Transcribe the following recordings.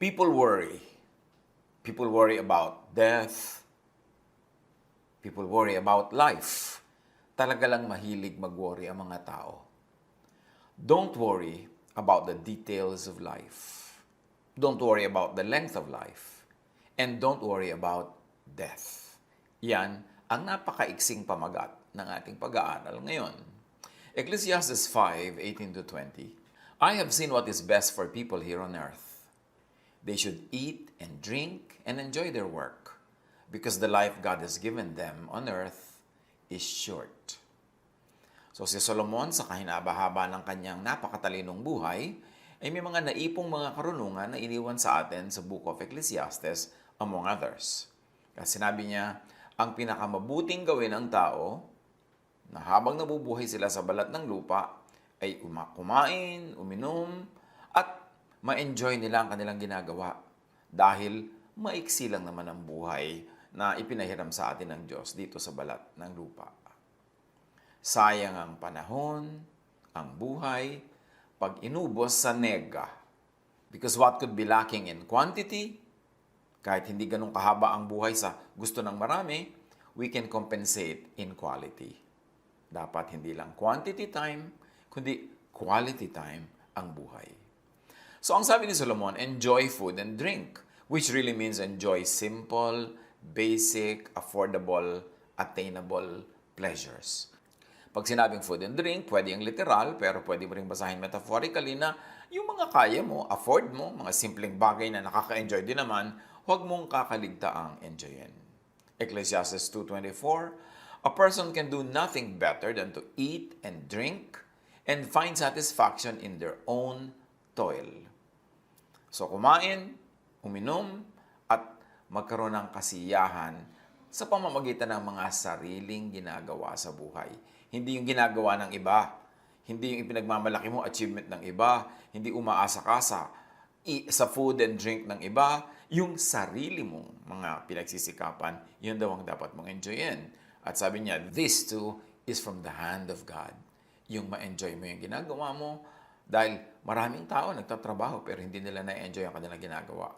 People worry. People worry about death. People worry about life. Talaga lang mahilig mag-worry ang mga tao. Don't worry about the details of life. Don't worry about the length of life. And don't worry about death. Yan ang napakaiksing pamagat ng ating pag-aaral ngayon. Ecclesiastes 5:18-20. I have seen what is best for people here on earth. They should eat and drink and enjoy their work, because the life God has given them on earth is short. So si Solomon, sa kahinaba-haba ng kanyang napakatalinong buhay, ay may mga naipong mga karunungan na iniwan sa atin sa Book of Ecclesiastes, among others. Kasi sinabi niya, ang pinakamabuting gawin ng tao, na habang nabubuhay sila sa balat ng lupa, ay kumain, uminom, at ma-enjoy nila ang kanilang ginagawa. Dahil maiksi lang naman ang buhay na ipinahiram sa atin ng Diyos dito sa balat ng lupa. Sayang ang panahon, ang buhay, pag inubos sa nega. Because what could be lacking in quantity, kahit hindi ganun kahaba ang buhay sa gusto ng marami, we can compensate in quality. Dapat hindi lang quantity time, kundi quality time ang buhay. So ang sabi ni Solomon, enjoy food and drink, which really means enjoy simple, basic, affordable, attainable pleasures. Pag sinabing food and drink, pwede yung literal, pero pwede mo rin basahin metaphorically na yung mga kaya mo, afford mo, mga simpleng bagay na nakaka-enjoy din naman, huwag mong kakaligtaang enjoyin. Ecclesiastes 2:24, a person can do nothing better than to eat and drink and find satisfaction in their own toil. So kumain, uminom, at magkaroon ng kasiyahan sa pamamagitan ng mga sariling ginagawa sa buhay. Hindi yung ginagawa ng iba. Hindi yung ipinagmamalaki mo achievement ng iba. Hindi umaasa ka sa food and drink ng iba. Yung sarili mong mga pinagsisikapan, yun daw ang dapat mong enjoyin. At sabi niya, this too is from the hand of God. Yung ma-enjoy mo yung ginagawa mo, dahil maraming tao nagtatrabaho pero hindi nila na-enjoy ang kanilang ginagawa.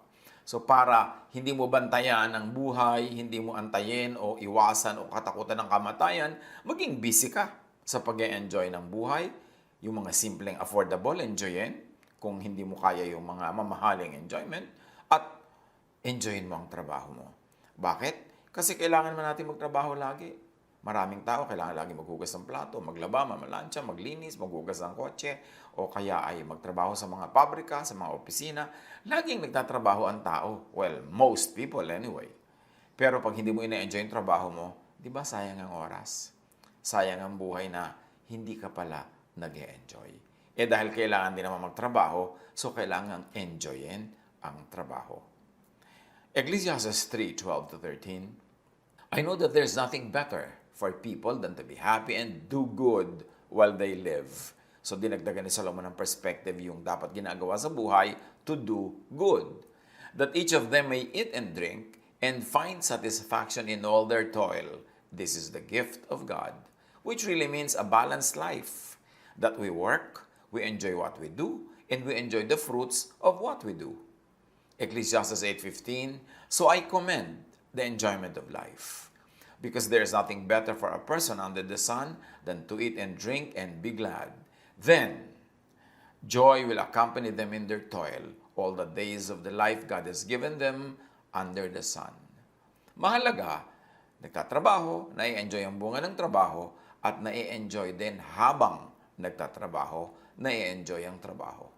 So para hindi mo bantayan ang buhay, hindi mo antayin o iwasan o katakutan ng kamatayan, maging busy ka sa pag-enjoy ng buhay. Yung mga simpleng affordable, enjoyin. Kung hindi mo kaya yung mga mamahaling enjoyment. At enjoyin mo ang trabaho mo. Bakit? Kasi kailangan naman natin magtrabaho lagi. Maraming tao kailangan lagi maghugas ng plato, maglaba, mamalansya, maglinis, maghugas ng kotse, o kaya ay magtrabaho sa mga pabrika, sa mga opisina. Laging nagtatrabaho ang tao. Well, most people anyway. Pero pag hindi mo ina-enjoy yung trabaho mo, di ba sayang ang oras? Sayang ang buhay na hindi ka pala nag-e-enjoy. Dahil kailangan din naman magtrabaho, so kailangan enjoyin ang trabaho. Ecclesiastes 3:12-13, I know that there's nothing better for people than to be happy and do good while they live. So dinagdagan ni Solomon ng perspective yung dapat ginagawa sa buhay to do good. That each of them may eat and drink and find satisfaction in all their toil. This is the gift of God, which really means a balanced life. That we work, we enjoy what we do, and we enjoy the fruits of what we do. Ecclesiastes 8:15, so I commend the enjoyment of life, because there is nothing better for a person under the sun than to eat and drink and be glad. Then, joy will accompany them in their toil all the days of the life God has given them under the sun. Mahalaga, nagtatrabaho, nai-enjoy ang bunga ng trabaho, at nai-enjoy din habang nagtatrabaho, nai-enjoy ang trabaho.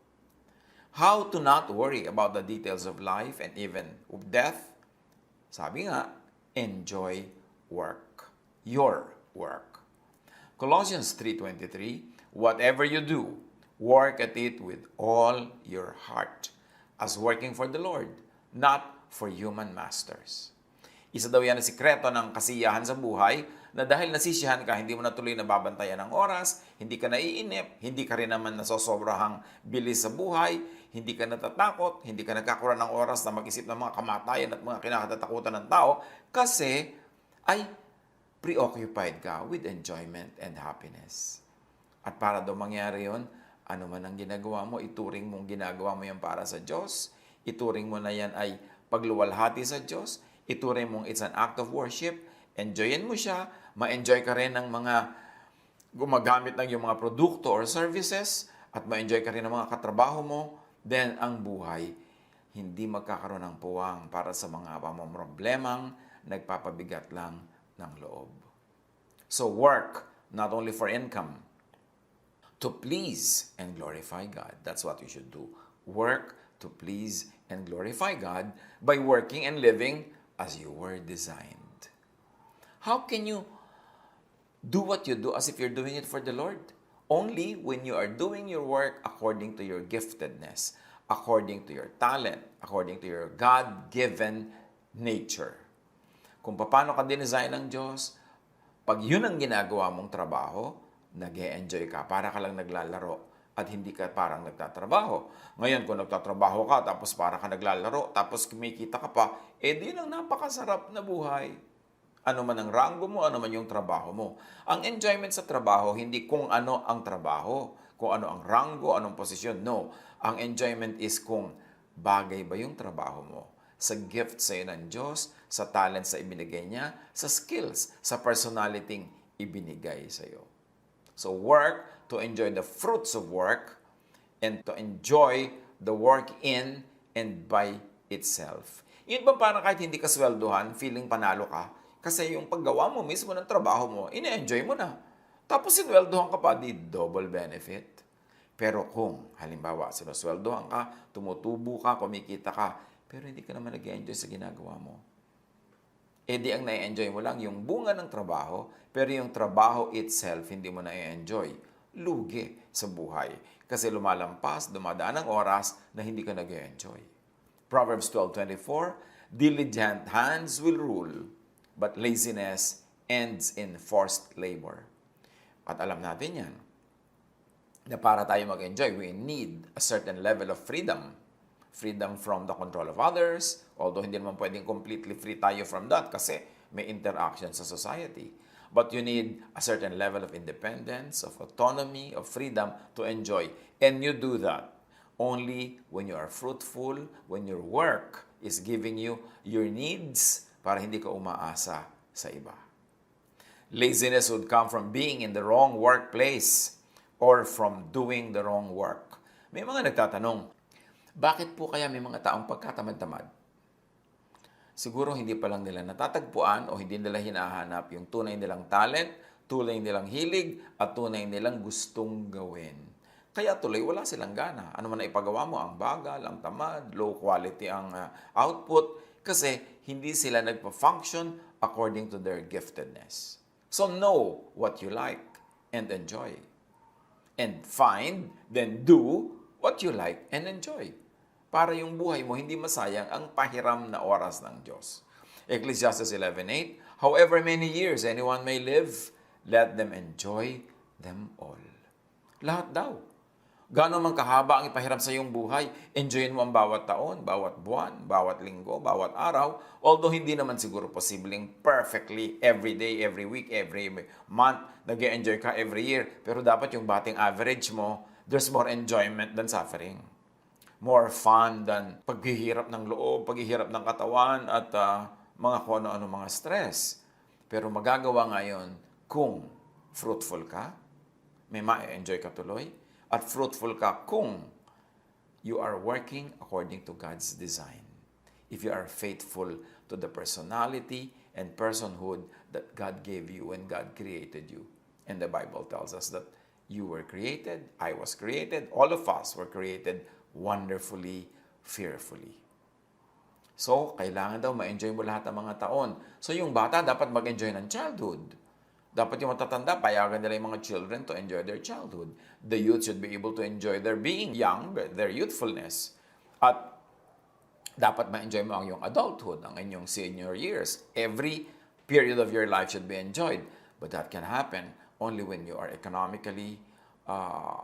How to not worry about the details of life and even of death? Sabi nga, enjoy work. Your work. Colossians 3:23, whatever you do, work at it with all your heart, as working for the Lord, not for human masters. Isa daw yan ang sikreto ng kasiyahan sa buhay, na dahil nasisiyahan ka, hindi mo na tuloy nababantayan ng oras, hindi ka naiinip, hindi ka rin naman nasosobrahang bilis sa buhay, hindi ka natatakot, hindi ka nagkakuran ng oras na mag-isip ng mga kamatayan at mga kinakatatakutan ng tao, kasi ay preoccupied ka with enjoyment and happiness. At para daw mangyari yon, ano man ang ginagawa mo, ituring mong ginagawa mo yan para sa Diyos, ituring mo na yan ay pagluwalhati sa Diyos, ituring mong it's an act of worship, enjoyin mo siya, ma-enjoy ka rin ng mga gumagamit ng iyong mga produkto or services, at ma-enjoy ka rin ng mga katrabaho mo, then ang buhay hindi magkakaroon ng puwang para sa mga pamomroblemang nagpapabigat lang ng loob. So work not only for income, to please and glorify God. That's what you should do. Work to please and glorify God by working and living as you were designed. How can you do what you do as if you're doing it for the Lord? Only when you are doing your work according to your giftedness, according to your talent, according to your God-given nature. Kung paano ka dinesign ng Diyos, pag yun ang ginagawa mong trabaho, nag-e-enjoy ka, para ka lang naglalaro at hindi ka parang nagtatrabaho. Ngayon, kung nagtatrabaho ka, tapos para ka naglalaro, tapos kumikita ka pa, di lang napakasarap na buhay. Ano man ang ranggo mo, ano man yung trabaho mo. Ang enjoyment sa trabaho, hindi kung ano ang trabaho, kung ano ang ranggo, anong posisyon. No, ang enjoyment is kung bagay ba yung trabaho mo sa gift sa'yo ng Diyos, sa talent sa ibinigay niya, sa skills, sa personality ibinigay sa'yo. So work to enjoy the fruits of work and to enjoy the work in and by itself. Yun ba parang kahit hindi ka sweldohan, feeling panalo ka? Kasi yung paggawa mo mismo ng trabaho mo, ine-enjoy mo na. Tapos sinweldohan ka pa, di double benefit. Pero kung, halimbawa, sinusweldohan ka, tumutubo ka, kumikita ka, pero hindi ka naman nag-enjoy sa ginagawa mo. Di ang na-enjoy mo lang yung bunga ng trabaho, pero yung trabaho itself, hindi mo na-enjoy. Lugi sa buhay. Kasi lumalampas, dumadaan ang oras na hindi ka nag-enjoy. Proverbs 12:24, diligent hands will rule, but laziness ends in forced labor. At alam natin yan, na para tayo mag-enjoy, we need a certain level of freedom. Freedom from the control of others, although hindi naman pwedeng completely free tayo from that kasi may interaction sa society. But you need a certain level of independence, of autonomy, of freedom to enjoy. And you do that only when you are fruitful, when your work is giving you your needs para hindi ka umaasa sa iba. Laziness would come from being in the wrong workplace or from doing the wrong work. May mga nagtatanong, bakit po kaya may mga taong pagkatamad-tamad? Siguro hindi pa lang nila natatagpuan o hindi nila hinahanap yung tunay nilang talent, tunay nilang hilig, at tunay nilang gustong gawin. Kaya tuloy wala silang gana. Ano man na ipagawa mo, ang bagal, ang tamad, low quality ang output, kasi hindi sila nagpa-function according to their giftedness. So know what you like and enjoy. And find, then do what you like and enjoy. Para yung buhay mo hindi masayang ang pahiram na oras ng Diyos. Ecclesiastes 11:8, however many years anyone may live, let them enjoy them all. Lahat daw. Gaano man kahaba ang ipahiram sa iyong buhay, enjoyin mo ang bawat taon, bawat buwan, bawat linggo, bawat araw, although hindi naman siguro posibleng perfectly every day, every week, every month, nag-enjoy ka every year. Pero dapat yung batting average mo, there's more enjoyment than suffering. More fun than paghihirap ng loob, paghihirap ng katawan, at mga kung ano-ano mga stress. Pero magagawa ngayon kung fruitful ka, may ma-enjoy ka tuloy, at fruitful ka kung you are working according to God's design. If you are faithful to the personality and personhood that God gave you when God created you. And the Bible tells us that you were created, I was created, all of us were created wonderfully, fearfully. So, kailangan daw ma-enjoy mo lahat ng mga taon. So, yung bata dapat mag-enjoy ng childhood. Dapat yung matatanda, payagan nila yung mga children to enjoy their childhood. The youth should be able to enjoy their being young, their youthfulness. At dapat ma-enjoy mo ang iyong adulthood, ang inyong senior years. Every period of your life should be enjoyed. But that can happen only when you are economically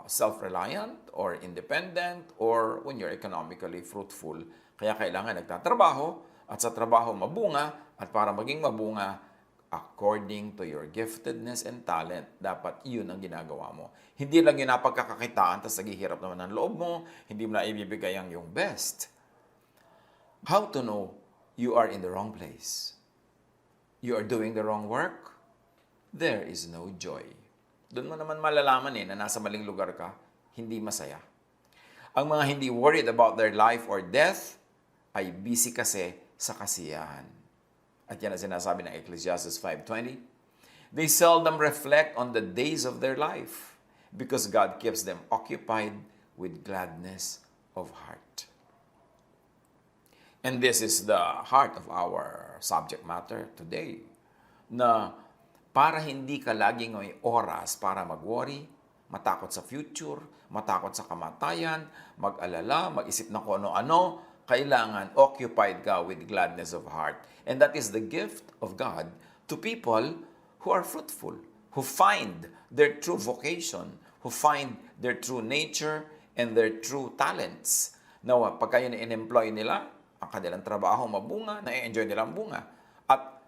self-reliant or independent or when you're economically fruitful. Kaya kailangan nagtatrabaho at sa trabaho mabunga, at para maging mabunga, according to your giftedness and talent, dapat yun ang ginagawa mo. Hindi lang yun napagkakakitaan, tapos naghihirap naman ng loob mo, hindi mo na ibibigay ang yung best. How to know you are in the wrong place? You are doing the wrong work? There is no joy. Doon mo naman malalaman na nasa maling lugar ka, hindi masaya. Ang mga hindi worried about their life or death ay busy kasi sa kasiyahan. At yan ang sinasabi ng Ecclesiastes 5:20. They seldom reflect on the days of their life because God keeps them occupied with gladness of heart. And this is the heart of our subject matter today, na para hindi ka laging may oras para mag-worry, matakot sa future, matakot sa kamatayan, mag-alala, mag-isip na kung ano-ano, kailangan occupied ka with gladness of heart. And that is the gift of God to people who are fruitful, who find their true vocation, who find their true nature and their true talents. Now, pag kayo na-employ nila, ang kanilang trabaho mabunga, na-enjoy nila ang bunga, at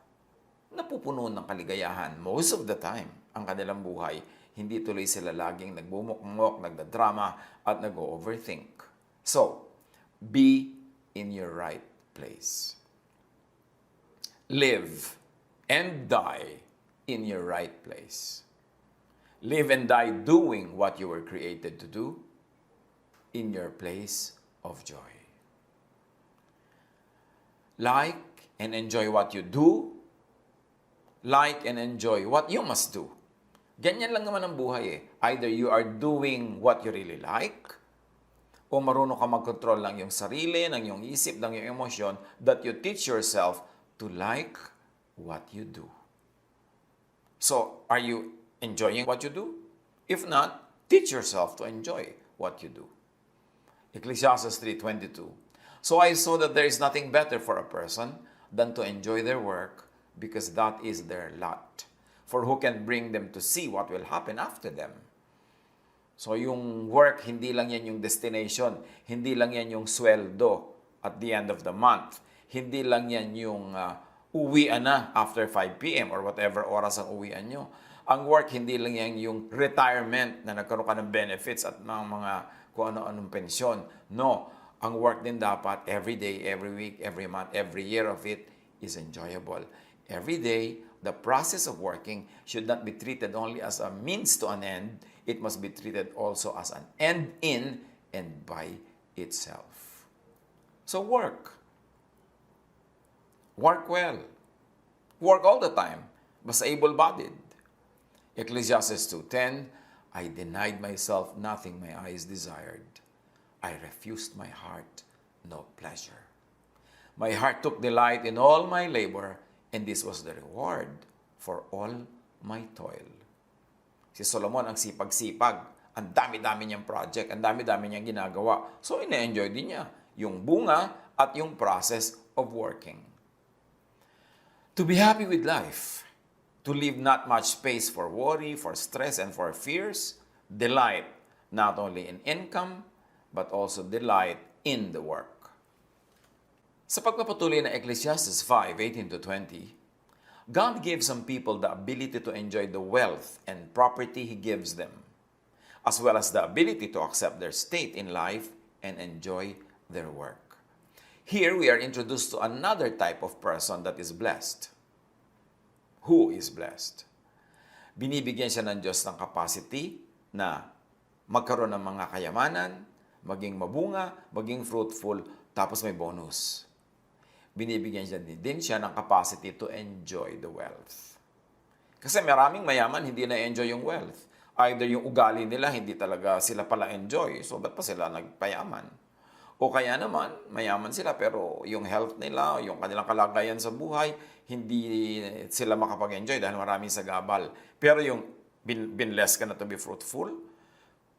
napupuno ng kaligayahan most of the time ang kanilang buhay. Hindi tuloy sila laging nagbumukmok, nagdadrama, at nag-overthink. So, be in your right place. Live and die in your right place. Live and die doing what you were created to do in your place of joy. Like and enjoy what you do. Like and enjoy what you must do. Ganyan lang naman ang buhay . Either you are doing what you really like, o marunong ka mag-control ng iyong sarili, ng iyong isip, ng iyong emosyon, that you teach yourself to like what you do. So, are you enjoying what you do? If not, teach yourself to enjoy what you do. Ecclesiastes 3:22. So I saw that there is nothing better for a person than to enjoy their work, because that is their lot. For who can bring them to see what will happen after them? So yung work, hindi lang yan yung destination. Hindi lang yan yung sweldo at the end of the month. Hindi lang yan yung uwian na after 5 p.m. or whatever oras ang uwian nyo. Ang work, hindi lang yan yung retirement na nagkaroon ka ng benefits at mga kung ano-anong pensyon. No. Ang work din dapat every day, every week, every month, every year of it is enjoyable. Every day, the process of working should not be treated only as a means to an end. It must be treated also as an end in and by itself. So work. Work well. Work all the time. Basta able-bodied. Ecclesiastes 2:10, I denied myself nothing my eyes desired. I refused my heart no pleasure. My heart took delight in all my labor, and this was the reward for all my toil. Si Solomon ang sipag-sipag. Ang dami-dami niyang project, ang dami-dami niyang ginagawa. So, ina-enjoy din niya yung bunga at yung process of working. To be happy with life, to leave not much space for worry, for stress, and for fears, delight not only in income, but also delight in the work. Sa pagpapatuloy ng Ecclesiastes 5:18-20, God gives some people the ability to enjoy the wealth and property He gives them, as well as the ability to accept their state in life and enjoy their work. Here we are introduced to another type of person that is blessed. Who is blessed? Binibigyan siya ng Diyos ng capacity na magkaroon ng mga kayamanan, maging mabunga, maging fruitful, tapos may bonus. Binibigyan din siya ng capacity to enjoy the wealth. Kasi maraming mayaman hindi na-enjoy yung wealth. Either yung ugali nila, hindi talaga sila pala enjoy. So, ba't pa sila nagpayaman? O kaya naman, mayaman sila pero yung health nila, yung kanilang kalagayan sa buhay, hindi sila makapag-enjoy dahil maraming sagabal. Pero yung binless ka na to be fruitful,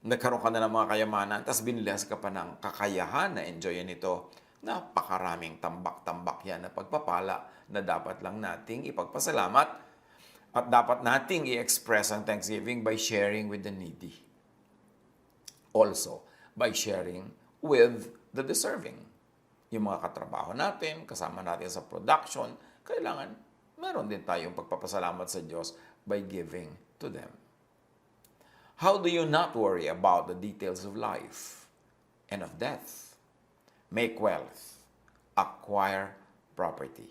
nagkaroon ka na ng mga kayamanan, tapos binless ka pa ng kakayahan na enjoyin ito. Napakaraming tambak-tambak yan na pagpapala na dapat lang nating ipagpasalamat at dapat nating i-express ang thanksgiving by sharing with the needy. Also, by sharing with the deserving. Yung mga katrabaho natin, kasama natin sa production, kailangan meron din tayong pagpapasalamat sa Diyos by giving to them. How do you not worry about the details of life and of death? Make wealth, acquire property.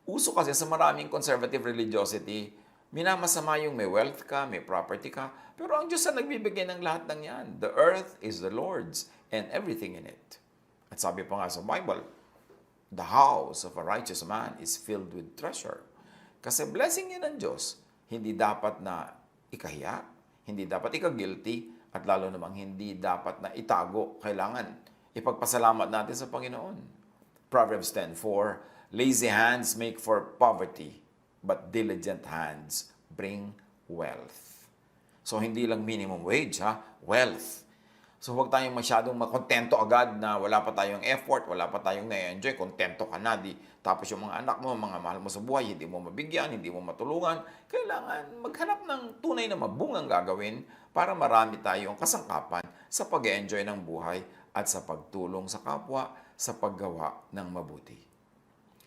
Uso kasi sa maraming conservative religiosity, minamasama yung may wealth ka, may property ka, pero ang Diyos ang nagbibigay ng lahat ng yan. The earth is the Lord's and everything in it. At sabi pa nga sa Bible, the house of a righteous man is filled with treasure. Kasi blessing yan ng Diyos. Hindi dapat na ikahiya, hindi dapat ika-guilty, at lalo namang hindi dapat na itago. Kailangan ipagpasalamat natin sa Panginoon. Proverbs 10:4, lazy hands make for poverty, but diligent hands bring wealth. So, hindi lang minimum wage, wealth. So, huwag tayong masyadong makontento agad na wala pa tayong effort, wala pa tayong na-enjoy, kontento ka na, tapos yung mga anak mo, mga mahal mo sa buhay, hindi mo mabigyan, hindi mo matulungan. Kailangan maghanap ng tunay na mabungang gagawin para marami tayong kasangkapan sa pag-enjoy ng buhay at sa pagtulong sa kapwa sa paggawa ng mabuti.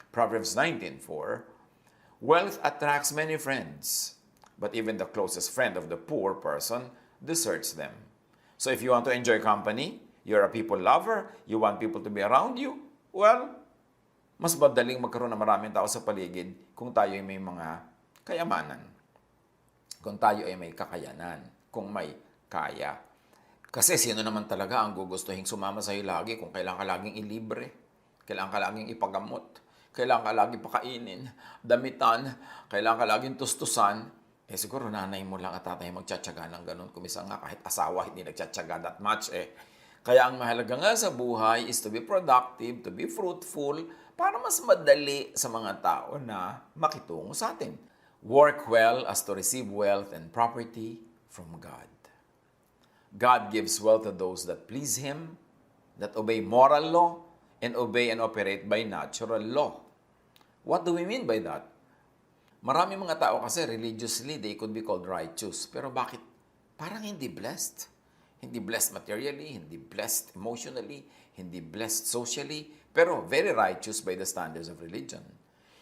Proverbs 19:4, wealth attracts many friends, but even the closest friend of the poor person deserts them. So if you want to enjoy company, you're a people lover, you want people to be around you, well, mas madaling magkaroon ng maraming tao sa paligid kung tayo ay may mga kayamanan. Kung tayo ay may kakayanan, kung may kaya. Kasi sino naman talaga ang gugustuhin sumama sa'yo lagi kung kailangan ka laging ilibre, kailangan ka laging ipagamot, kailangan ka laging pakainin, damitan, kailangan ka laging tustusan, siguro nanay mo lang at tatay magtsatsaga ng ganun. Kumisa nga kahit asawa hindi nagtsatsaga that much Kaya ang mahalaga nga sa buhay is to be productive, to be fruitful, para mas madali sa mga tao na makitungo sa atin. Work well as to receive wealth and property from God. God gives wealth to those that please Him, that obey moral law, and obey and operate by natural law. What do we mean by that? Marami mga tao kasi religiously, they could be called righteous. Pero bakit? Parang hindi blessed. Hindi blessed materially, hindi blessed emotionally, hindi blessed socially, pero very righteous by the standards of religion.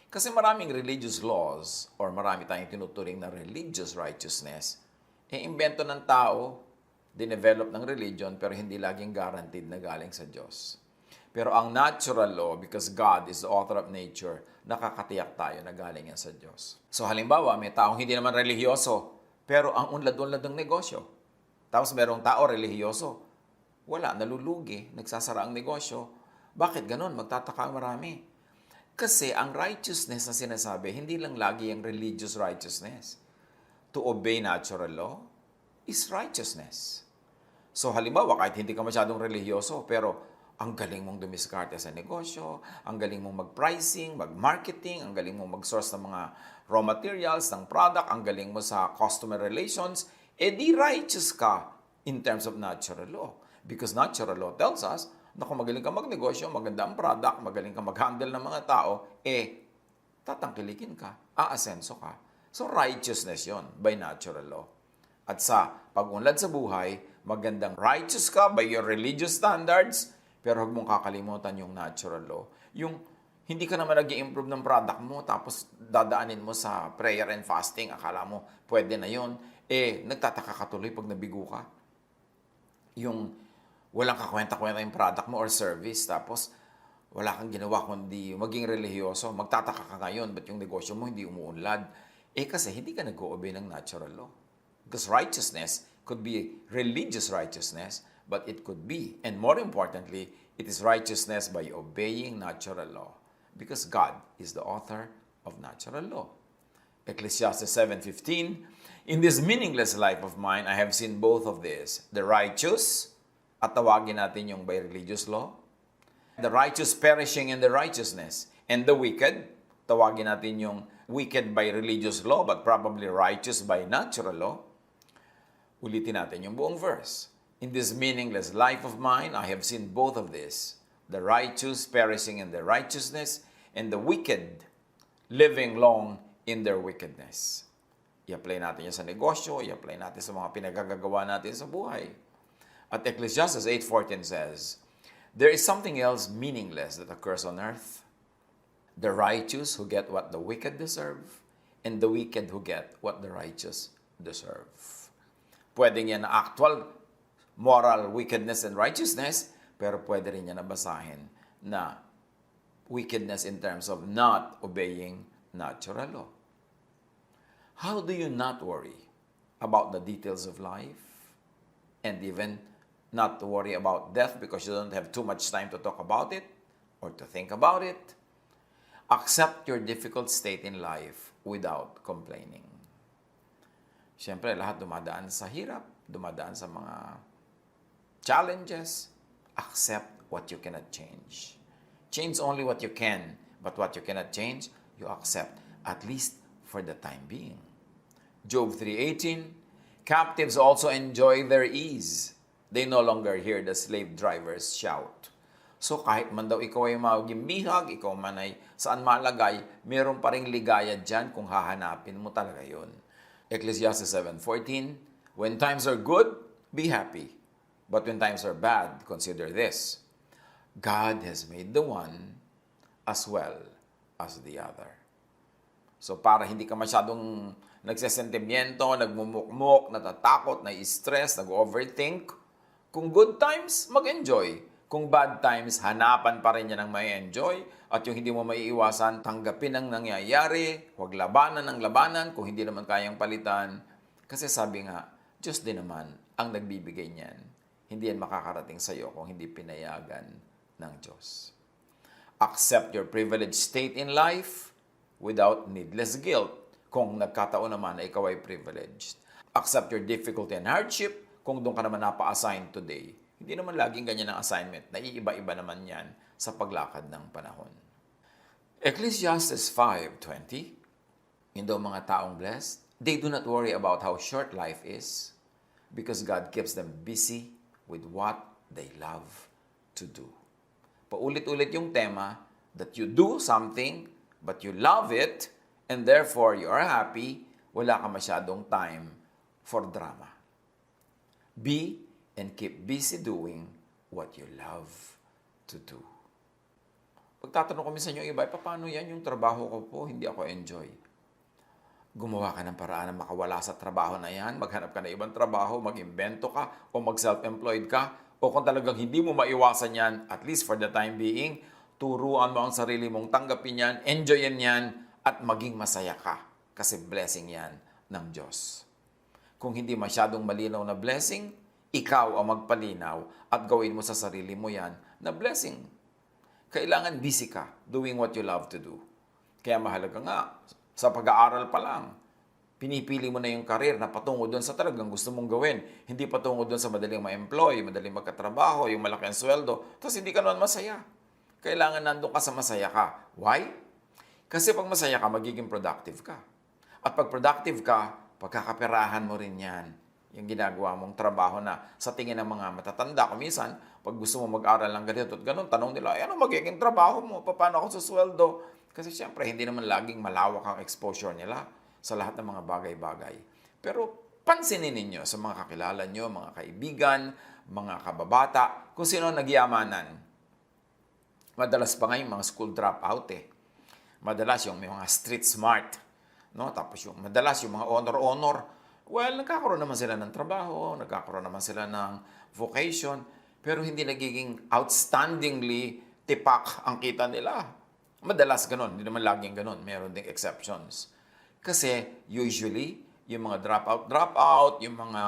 Kasi maraming religious laws or marami tayong tinuturing na religious righteousness, imbento ng tao, dinevelop ng religion, pero hindi laging guaranteed na galing sa Diyos. Pero ang natural law, because God is the author of nature, nakakatiyak tayo na galing yan sa Diyos. So halimbawa, may taong hindi naman relihiyoso, pero ang unlad-unlad ng negosyo. Tapos merong tao relihiyoso, wala, nalulugi, nagsasara ang negosyo. Bakit ganun? Magtataka ang marami. Kasi ang righteousness na sinasabi, hindi lang lagi ang religious righteousness. To obey natural law is righteousness. So halimbawa, kahit hindi ka masyadong relihiyoso, pero ang galing mong dumiskarte sa negosyo, ang galing mong mag-pricing, mag-marketing, ang galing mong mag-source ng mga raw materials, ng product, ang galing mo sa customer relations, di righteous ka in terms of natural law. Because natural law tells us na kung magaling ka magnegosyo, maganda ang product, magaling ka mag-handle ng mga tao, tatangkilikin ka, aasenso ka. So righteousness yon by natural law. At sa pag-unlad sa buhay, magandang righteous ka by your religious standards, pero huwag mong kakalimutan yung natural law. Yung hindi ka naman nag-i-improve ng product mo, tapos dadaanin mo sa prayer and fasting, akala mo pwede na yon, nagtataka ka tuloy pag nabigo ka. Yung walang kakwenta-kwenta yung product mo or service, tapos wala kang ginawa kundi maging relihiyoso, magtataka ka ngayon, ba't yung negosyo mo hindi umuunlad? Kasi hindi ka nag-o-obey ng natural law. Because righteousness could be religious righteousness, but it could be, and more importantly, it is righteousness by obeying natural law. Because God is the author of natural law. Ecclesiastes 7:15, in this meaningless life of mine, I have seen both of this, the righteous, at tawagin natin yung by religious law, the righteous perishing in the righteousness, and the wicked, tawagin natin yung wicked by religious law, but probably righteous by natural law. Ulitin natin yung buong verse. In this meaningless life of mine, I have seen both of this, the righteous perishing in their righteousness, and the wicked living long in their wickedness. I-apply natin yan sa negosyo, i-apply natin sa mga pinagagagawa natin sa buhay. At Ecclesiastes 8:14 says, there is something else meaningless that occurs on earth. The righteous who get what the wicked deserve, and the wicked who get what the righteous deserve. Pwedeng yan na actual moral wickedness and righteousness, pero pwede rin yan nabasahin na wickedness in terms of not obeying natural law. How do you not worry about the details of life and even not to worry about death because you don't have too much time to talk about it or to think about it? Accept your difficult state in life without complaining. Siyempre, lahat dumadaan sa hirap, dumadaan sa mga challenges. Accept what you cannot change. Change only what you can, but what you cannot change, you accept, at least for the time being. Job 3:18, captives also enjoy their ease. They no longer hear the slave drivers shout. So kahit man daw ikaw ay magimbihag, ikaw man ay saan malagay, meron pa ring ligaya dyan kung hahanapin mo talaga yun. Ecclesiastes 7:14, when times are good, be happy. But when times are bad, consider this. God has made the one as well as the other. So para hindi ka masyadong nagsesentimiento, nagmumukmok, natatakot, nai-stress, nag-overthink, kung good times, mag-enjoy. Kung bad times, hanapan pa rin yan ng may enjoy. At yung hindi mo maiiwasan, tanggapin ang nangyayari. Huwag labanan ng labanan kung hindi naman kayang palitan. Kasi sabi nga, Diyos din naman ang nagbibigay niyan. Hindi yan makakarating sa iyo kung hindi pinayagan ng Diyos. Accept your privileged state in life without needless guilt kung nagkataon naman na ikaw ay privileged. Accept your difficulty and hardship kung doon ka naman napa-assign today. Hindi naman laging ganyan ang assignment. Naiiba-iba naman yan sa paglakad ng panahon. Ecclesiastes 5:20, yung daw mga taong blessed, they do not worry about how short life is because God keeps them busy with what they love to do. Paulit-ulit yung tema that you do something but you love it and therefore you are happy, wala ka masyadong time for drama. Be and keep busy doing what you love to do. Pagtatanong ko minsan yung iba, paano yan yung trabaho ko po, hindi ako enjoy. Gumawa ka ng paraan na makawala sa trabaho na yan, maghanap ka ng ibang trabaho, mag-imbento ka, o mag-self-employed ka, o kung talagang hindi mo maiwasan yan, at least for the time being, turuan mo ang sarili mong tanggapin yan, enjoyin yan, at maging masaya ka. Kasi blessing yan ng Diyos. Kung hindi masyadong malinaw na blessing, ikaw ang magpalinaw at gawin mo sa sarili mo yan na blessing. Kailangan busy ka doing what you love to do. Kaya mahalaga nga, sa pag-aaral pa lang, pinipili mo na yung career na patungo doon sa talagang gusto mong gawin. Hindi patungo doon sa madaling ma-employ, madaling magkatrabaho, yung malaking sweldo, tapos hindi ka naman masaya. Kailangan nandun ka sa masaya ka. Why? Kasi pag masaya ka, magiging productive ka. At pag productive ka, pagkakaperahan mo rin yan. Yung ginagawa mong trabaho na sa tingin ng mga matatanda. Kung minsan, pag gusto mo mag-aral ng ganito at ganun, tanong nila, ano magiging trabaho mo? Paano ako susweldo? Kasi siyempre, hindi naman laging malawak ang exposure nila sa lahat ng mga bagay-bagay. Pero pansinin ninyo sa mga kakilala nyo, mga kaibigan, mga kababata, kung sino nagyamanan. Madalas pa ngayon mga school dropout Madalas yung may mga street smart. No? Tapos madalas yung mga honor-honor. Well, nagkakaroon naman sila ng trabaho, nagkakaroon naman sila ng vocation, pero hindi nagiging outstandingly tipak ang kita nila. Madalas ganun, hindi naman laging ganun, meron ding exceptions. Kasi usually, yung mga dropout, yung mga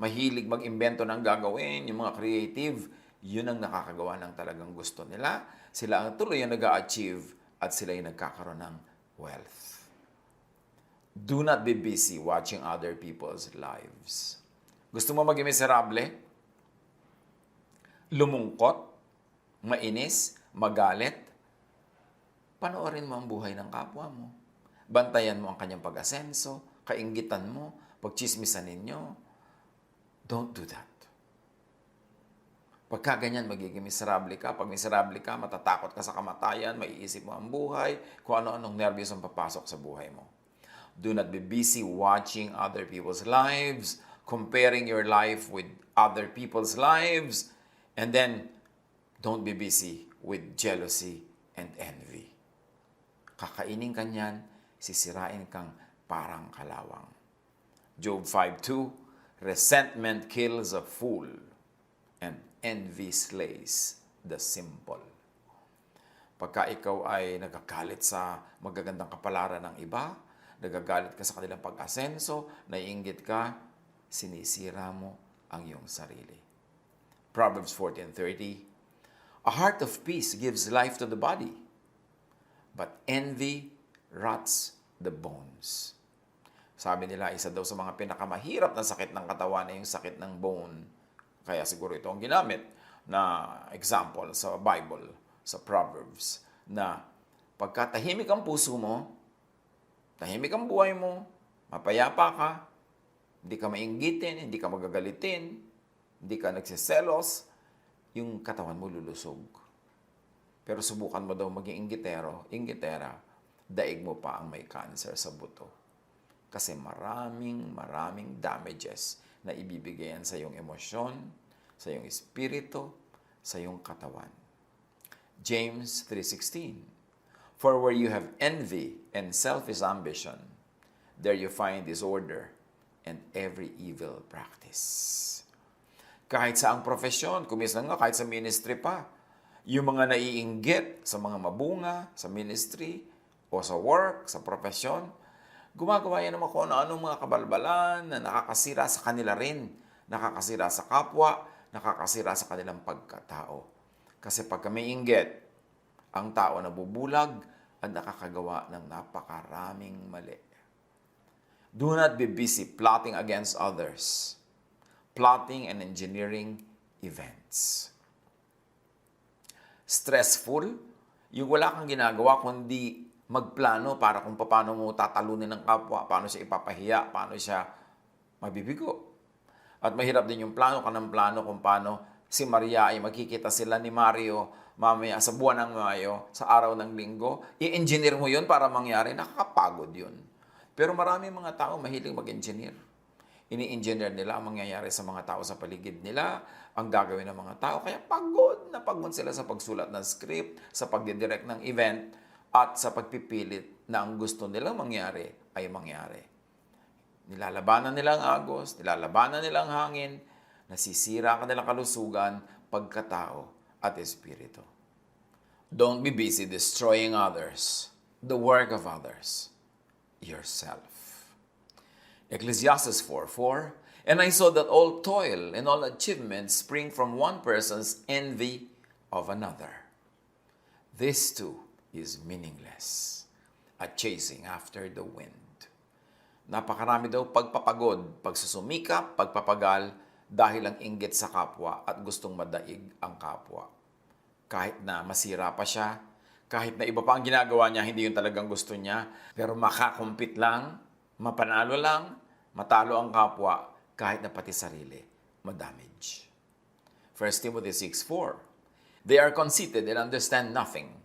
mahilig mag-imbento ng gagawin, yung mga creative, yun ang nakakagawa ng talagang gusto nila. Sila ang tuloy ang nag-a-achieve at sila yung nagkakaroon ng wealth. Do not be busy watching other people's lives. Gusto mo maging miserable? Lumungkot? Mainis? Magalit? Panoorin mo ang buhay ng kapwa mo. Bantayan mo ang kanyang pag-asenso, kainggitan mo, pagchismisan ninyo. Don't do that. Pagka ganyan, magiging miserable ka. Pag miserable ka, matatakot ka sa kamatayan, maiisip mo ang buhay, kung ano-anong nervyos ang papasok sa buhay mo. Do not be busy watching other people's lives, comparing your life with other people's lives, and then don't be busy with jealousy and envy. Kakainin ka niyan, sisirain kang parang kalawang. Job 5:2, resentment kills a fool, and envy slays the simple. Pagka ikaw ay nagagalit sa magagandang kapalaran ng iba, nagagalit ka sa kanilang pag-asenso, naiinggit ka, sinisira mo ang iyong sarili. Proverbs 14:30, a heart of peace gives life to the body, but envy rots the bones. Sabi nila, isa daw sa mga pinakamahirap na sakit ng katawan ay yung sakit ng bone. Kaya siguro ito ang ginamit na example sa Bible, sa Proverbs, na pagka tahimik ang puso mo, tahimik ang buhay mo, mapayapa ka, hindi ka mainggitin, hindi ka magagalitin, hindi ka nagsiselos, yung katawan mo lulusog. Pero subukan mo daw maging inggitera, daig mo pa ang may cancer sa buto. Kasi maraming damages na ibibigay yan sa iyong emosyon, sa iyong espiritu, sa iyong katawan. James 3:16, for where you have envy and selfish ambition, there you find disorder and every evil practice. Kahit sa ang profesyon, kumisan nga kahit sa ministry pa, yung mga naiinggit sa mga mabunga, sa ministry, o sa work, sa profesyon, gumagawa yan naman kung ano-anong mga kabalbalan na nakakasira sa kanila rin, nakakasira sa kapwa, nakakasira sa kanilang pagkatao. Kasi pag may inggit, ang tao nabubulag at nakakagawa ng napakaraming mali. Do not be busy plotting against others, plotting and engineering events. Stressful, yung wala kang ginagawa kundi magplano para kung paano mo tatalunin ng kapwa, paano siya ipapahiya, paano siya mabibigo. At mahirap din yung plano ka ng plano kung paano si Maria ay magkikita sila ni Mario mamaya sa buwan ng Mayo, sa araw ng Linggo. I-engineer mo yun para mangyari, nakakapagod yun. Pero marami mga tao mahilig mag-engineer. Ini-engineer nila ang mangyayari sa mga tao sa paligid nila, ang gagawin ng mga tao. Kaya pagod na pagod sila sa pagsulat ng script, sa pagdidirect ng event, at sa pagpipilit na ang gusto nilang mangyari ay mangyari. Nilalabanan nila ang agos, nilalabanan nila ang hangin, nasisira ang kanilang kalusugan, pagkatao at espiritu. Don't be busy destroying others, the work of others, yourself. Ecclesiastes 4:4, and I saw that all toil and all achievement spring from one person's envy of another. This too is meaningless, a chasing after the wind. Napakarami daw pagpapagod, pagsusumikap, pagpapagal, dahil ang inggit sa kapwa at gustong madaig ang kapwa. Kahit na masira pa siya, kahit na iba pa ang ginagawa niya, hindi yun talagang gusto niya, pero makakumpit lang, mapanalo lang, matalo ang kapwa, kahit na pati sarili, madamage. 1 Timothy 6:4, they are conceited and understand nothing.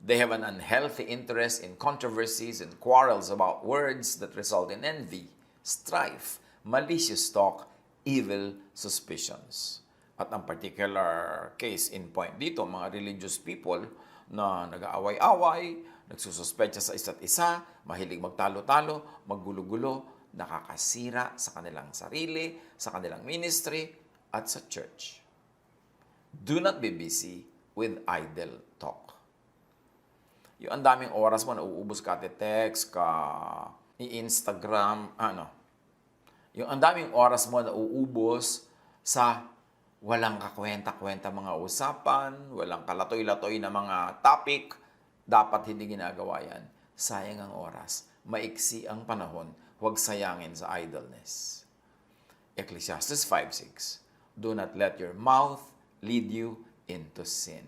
They have an unhealthy interest in controversies and quarrels about words that result in envy, strife, malicious talk, evil suspicions. At ang particular case in point dito, mga religious people na nag-aaway-away, nagsususpecha sa isa't isa, mahilig magtalo-talo, maggulo-gulo, nakakasira sa kanilang sarili, sa kanilang ministry, at sa church. Do not be busy with idle talk. Yung ang daming oras mo, nauubos ka, text ka, i-Instagram, yung ang daming oras mo nauubos sa walang kakwenta-kwenta mga usapan, walang kalatoy-latoy na mga topic, dapat hindi ginagawa yan. Sayang ang oras, maiksi ang panahon, huwag sayangin sa idleness. Ecclesiastes 5:6, do not let your mouth lead you into sin.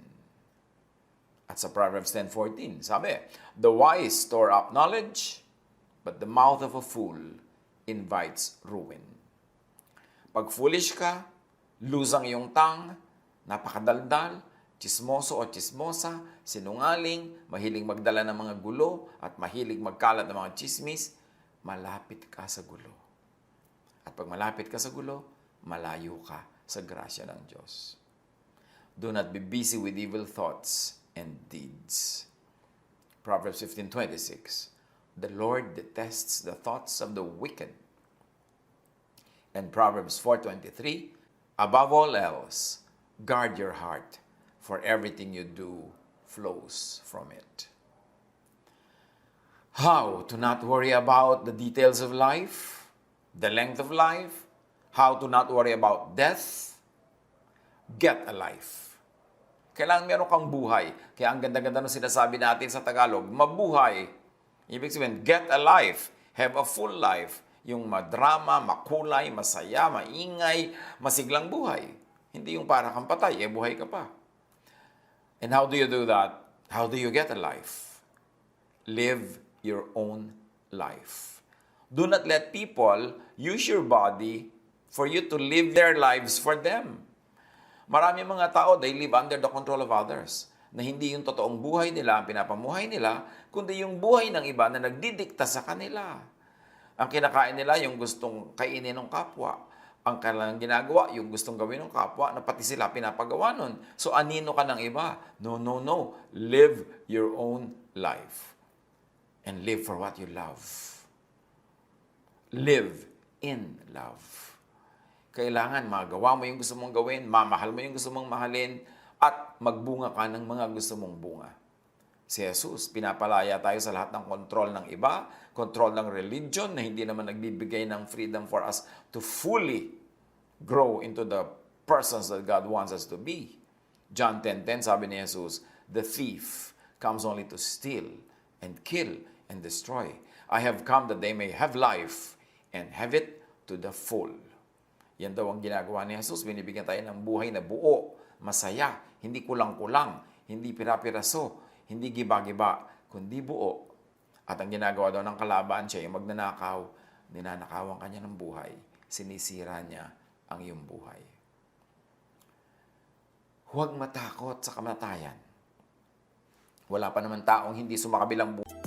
At sa Proverbs 10:14, sabi, the wise store up knowledge, but the mouth of a fool invites ruin. Pag foolish ka, lusang iyong tang, napakadaldal, chismoso o chismosa, sinungaling, mahilig magdala ng mga gulo, at mahilig magkalat ng mga chismis, malapit ka sa gulo. At pag malapit ka sa gulo, malayo ka sa grasya ng Diyos. Do not be busy with evil thoughts and deeds. Proverbs 15:26, the Lord detests the thoughts of the wicked. And Proverbs 4:23, above all else, guard your heart, for everything you do flows from it. How to not worry about the details of life, the length of life, how to not worry about death. Get a life. Kailangan meron kang buhay. Kaya ang ganda-ganda ng sinasabi natin sa Tagalog, mabuhay. Ibig sabihin, get a life. Have a full life. Yung madrama, makulay, masaya, maingay, masiglang buhay. Hindi yung para kang patay, buhay ka pa. And how do you do that? How do you get a life? Live your own life. Do not let people use your body for you to live their lives for them. Marami mga tao, they live under the control of others. Na hindi yung totoong buhay nila, ang pinapamuhay nila, kundi yung buhay ng iba na nagdidikta sa kanila. Ang kinakain nila, yung gustong kainin ng kapwa. Ang kanilang ginagawa, yung gustong gawin ng kapwa, na pati sila pinapagawa nun. So, anino ka ng iba? No, no, no. Live your own life. And live for what you love. Live in love. Kailangan magawa mo yung gusto mong gawin, mamahal mo yung gusto mong mahalin, at magbunga ka ng mga gusto mong bunga. Si Jesus, pinapalaya tayo sa lahat ng kontrol ng iba, kontrol ng religion na hindi naman nagbibigay ng freedom for us to fully grow into the persons that God wants us to be. John 10:10, sabi ni Jesus, the thief comes only to steal and kill and destroy. I have come that they may have life and have it to the full. Yan daw ang ginagawa ni Jesus. Binibigyan tayo ng buhay na buo, masaya, hindi kulang-kulang, hindi pira-piraso, hindi giba-giba, kundi buo. At ang ginagawa daw ng kalaban siya, yung magnanakaw, ninanakawan kanya ng buhay, sinisira niya ang iyong buhay. Huwag matakot sa kamatayan. Wala pa naman taong hindi sumakabilang buhay.